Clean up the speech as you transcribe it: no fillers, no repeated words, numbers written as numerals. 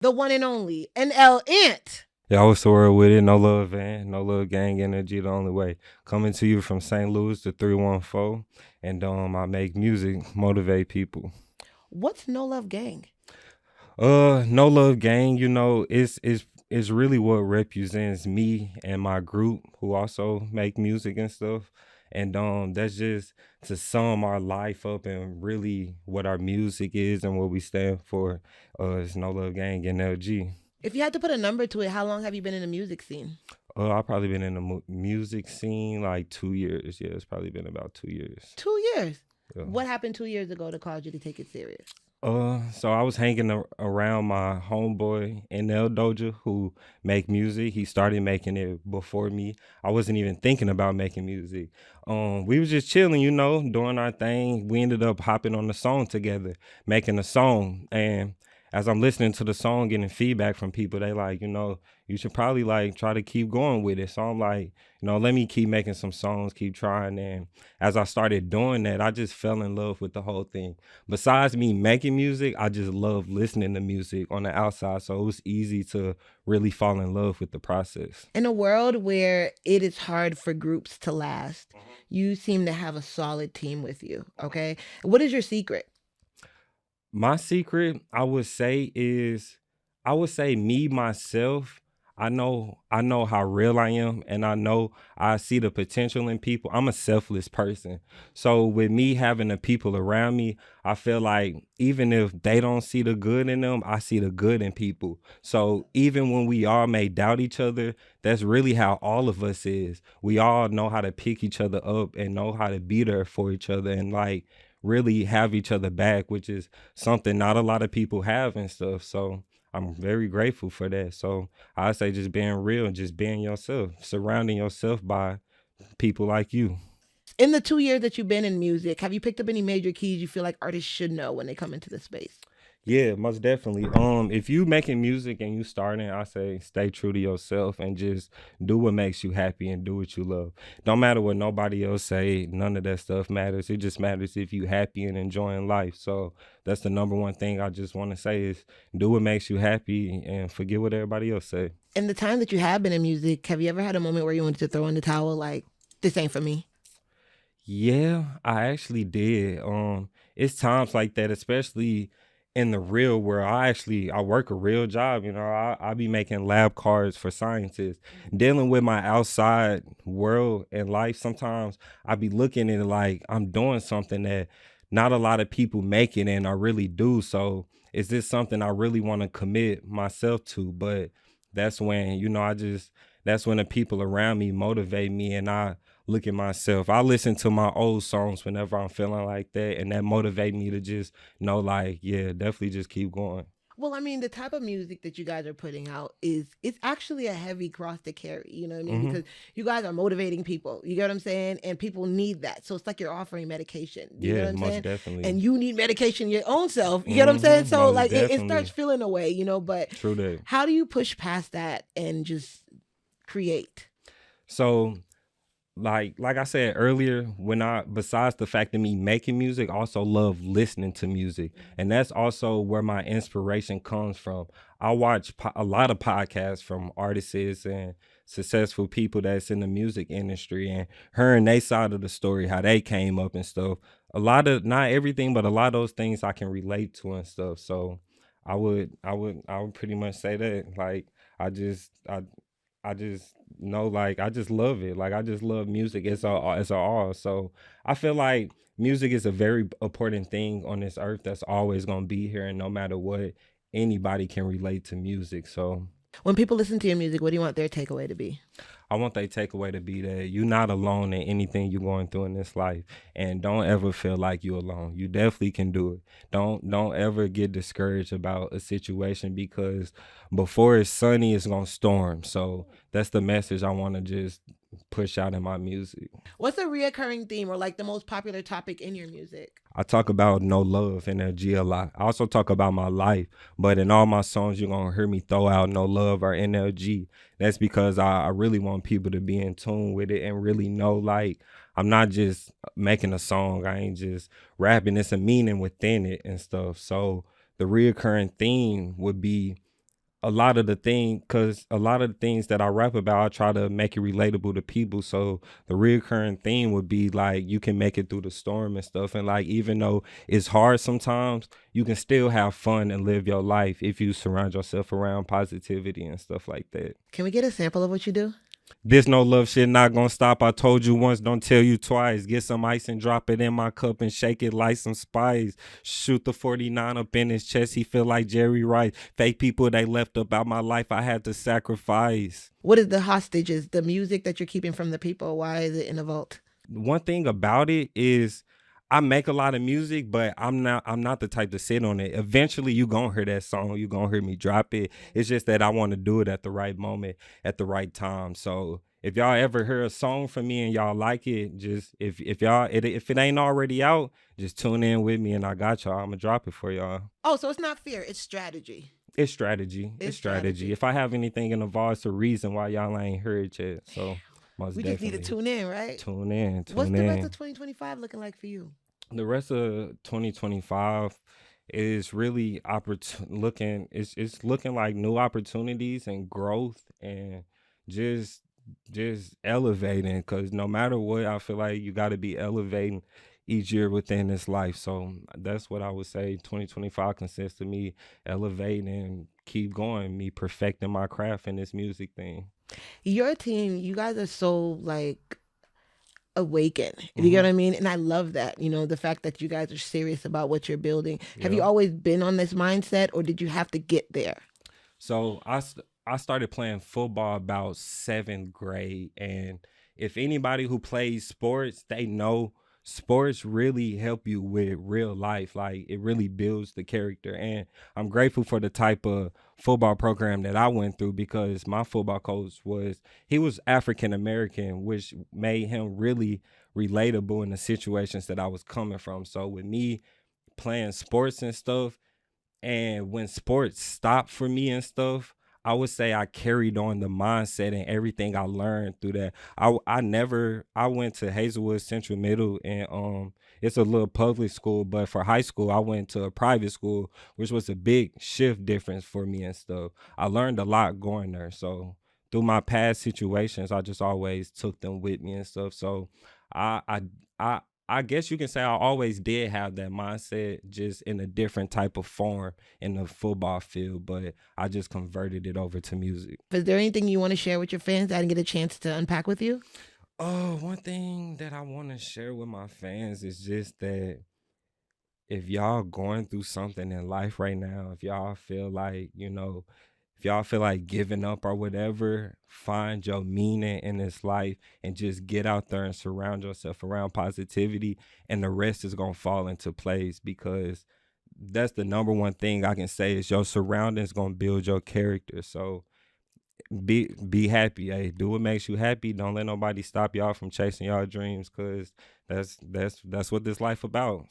The one and only NL Ant. Yeah, I was sore with it. No love, van, no love, gang energy. The only way. Coming to you from St. Louis to 314, and I make music, motivate people. What's No Love Gang? No love, gang. It's really what represents me and my group who also make music and stuff. And that's just to sum our life up and really what our music is and what we stand for. It's No Love Gang and LG. If you had to put a number to it, how long have you been in the music scene? I've probably been in the music scene like 2 years. Yeah, it's probably been about 2 years. 2 years. Yeah. What happened 2 years ago that caused you to take it serious? So I was hanging around my homeboy NL Doja who make music. He started making it before me. I wasn't even thinking about making music. We was just chilling, doing our thing. We ended up hopping on the song together, making a song. And as I'm listening to the song, getting feedback from people, they like, you should probably like try to keep going with it. So I'm like, let me keep making some songs, keep trying. And as I started doing that, I just fell in love with the whole thing. Besides me making music, I just love listening to music on the outside. So it was easy to really fall in love with the process. In a world where it is hard for groups to last, you seem to have a solid team with you. Okay. What is your secret? My secret, I would say me myself. I know how real I am, and I know I see the potential in people. I'm a selfless person. So with me having the people around me, I feel like even if they don't see the good in them, I see the good in people. So even when we all may doubt each other, that's really how all of us is. We all know how to pick each other up and know how to be there for each other and like really have each other back, which is something not a lot of people have and stuff. So I'm very grateful for that. So I say just being real and just being yourself, surrounding yourself by people like you. In the 2 years that you've been in music, have you picked up any major keys you feel like artists should know when they come into the space? Yeah, most definitely. If you making music and you starting, I say stay true to yourself and just do what makes you happy and do what you love. Don't matter what nobody else say. None of that stuff matters. It just matters if you happy and enjoying life. So that's the number one thing I just want to say is do what makes you happy and forget what everybody else say. In the time that you have been in music, have you ever had a moment where you wanted to throw in the towel, like, this ain't for me? Yeah, I actually did. It's times like that, especially in the real world. I work a real job. I be making lab cards for scientists, dealing with my outside world and life. Sometimes I be looking at it like I'm doing something that not a lot of people make it, and I really do. So is this something I really want to commit myself to? But that's when that's when the people around me motivate me, and I look at myself. I listen to my old songs whenever I'm feeling like that, and that motivate me to just know, like, yeah, definitely just keep going. Well, I mean, the type of music that you guys are putting out is it's actually a heavy cross to carry, you know what I mean? Hmm. Because you guys are motivating people. You get what I'm saying? And people need that. So it's like you're offering medication. You get Yeah, what I'm most saying? definitely. And you need medication your own self. You get what I'm saying? So Most like it starts definitely. feeling a way, but True that. how do you push past that and just create? So like I said earlier, when I besides the fact of me making music, I also love listening to music, and that's also where my inspiration comes from. I watch a lot of podcasts from artists and successful people that's in the music industry, and hearing they side of the story, how they came up and stuff. A lot of not everything, but a lot of those things I can relate to and stuff. So I would pretty much say that like I just I just know like I just love it. Like I just love music as a all. So I feel like music is a very important thing on this earth that's always gonna be here, and no matter what, anybody can relate to music. So When people listen to your music, what do you want their takeaway to be? I want that takeaway to be that you're not alone in anything you're going through in this life, and don't ever feel like you're alone. You definitely can do it. Don't ever get discouraged about a situation because before it's sunny, it's gonna storm. So that's the message I want to just push out in my music. What's a reoccurring theme or like the most popular topic in your music? I talk about no love and NLG a lot. I also talk about my life, but in all my songs, you're gonna hear me throw out no love or NLG. That's because I really want people to be in tune with it and really know like I'm not just making a song. I ain't just rapping. It's a meaning within it and stuff. So the reoccurring theme would be a lot of the thing because a lot of the things that I rap about, I try to make it relatable to people. So the reoccurring theme would be like you can make it through the storm and stuff. And like even though it's hard sometimes, you can still have fun and live your life if you surround yourself around positivity and stuff like that. Can we get a sample of what you do? This no love shit not gonna stop. I told you once, don't tell you twice. Get some ice and drop it in my cup and shake it like some spice. Shoot the 49 up in his chest. He feel like Jerry Rice. Fake people they left about my life. I had to sacrifice. What is the hostages, the music that you're keeping from the people? Why is it in a vault? One thing about it is I make a lot of music, but I'm not the type to sit on it. Eventually you gonna hear that song, you gonna hear me drop it. It's just that I want to do it at the right moment, at the right time. So if y'all ever hear a song from me and y'all like it, just if it ain't already out, just tune in with me and I got y'all. I'm gonna drop it for y'all. Oh, so it's not fear, it's strategy. It's strategy. It's It's strategy. strategy. If I have anything in the vault, it's a reason why y'all ain't heard it yet. So most We just need to definitely tune in, right? tune in. What's Tune the rest in. of 2025 looking like for you? The rest of 2025 is really looking it's looking like new opportunities and growth and just just elevating because no matter what I feel like you got to be elevating each year within this life. So that's what I would say 2025 consists of me elevating and keep going, me perfecting my craft in this music thing. Your team, you guys are so like awakened. You get Hmm. what I mean? And I love that, the fact that you guys are serious about what you're building. Have you Yeah. always been on this mindset or did you have to get there? So I started playing football about seventh grade, and if anybody who plays sports, they know sports really help you with real life. Like it really builds the character, and I'm grateful for the type of football program that I went through because my football coach he was African American, which made him really relatable in the situations that I was coming from. So with me playing sports and stuff and when sports stopped for me and stuff, I would say I carried on the mindset and everything I learned through that. I went to Hazelwood Central Middle and it's a little public school, but for high school I went to a private school, which was a big shift difference for me and stuff. I learned a lot going there. So through my past situations, I just always took them with me and stuff. So I I I I guess you can say I always did have that mindset, just in a different type of form in the football field, but I just converted it over to music. Is there anything you want to share with your fans that I didn't get a chance to unpack with you? Oh, one thing that I want to share with my fans is just that if y'all going through something in life right now, if y'all feel like, if y'all feel like giving up or whatever, find your meaning in this life and just get out there and surround yourself around positivity, and the rest is going to fall into place because that's the number one thing I can say is your surroundings going to build your character. So be happy. Hey, do what makes you happy. Don't let nobody stop y'all from chasing y'all dreams because that's what this life about.